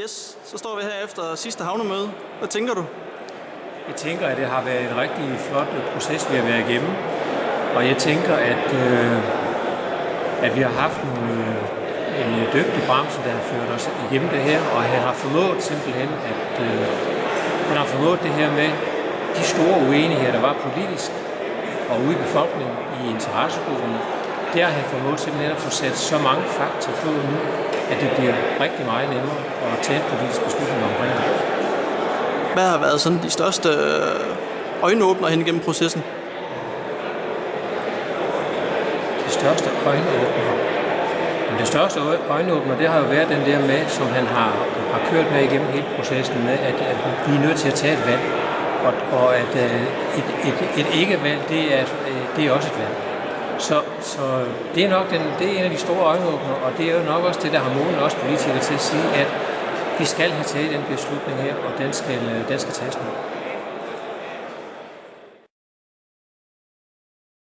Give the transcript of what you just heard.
Yes, så står vi her efter sidste havnemøde. Hvad tænker du? Jeg tænker, at det har været en rigtig flot proces, vi har været igennem. Og jeg tænker, at vi har haft en dygtig branche, der har ført os igennem det her, og han har formået simpelthen, han har formået det her med de store uenigheder, der var politisk og ude i befolkningen i interessegrupperne. Der har han formået simpelthen at få sat så mange fakta på nu, at det bliver rigtig meget nemmere at tage en politisk beslutning omkring det. Hvad har været sådan de største øjenåbner hen igennem processen? De største øjenåbner? Det største øjenåbner, det har jo været den der med, som han har kørt med igennem hele processen med, at vi er nødt til at tage et valg. Og at et ikke-valg, det er også et valg. Så det er nok det er en af de store øjenåbner, og det er jo nok også det, der har målet os politikere til at sige, at vi skal have taget den beslutning her, og den skal tages nu.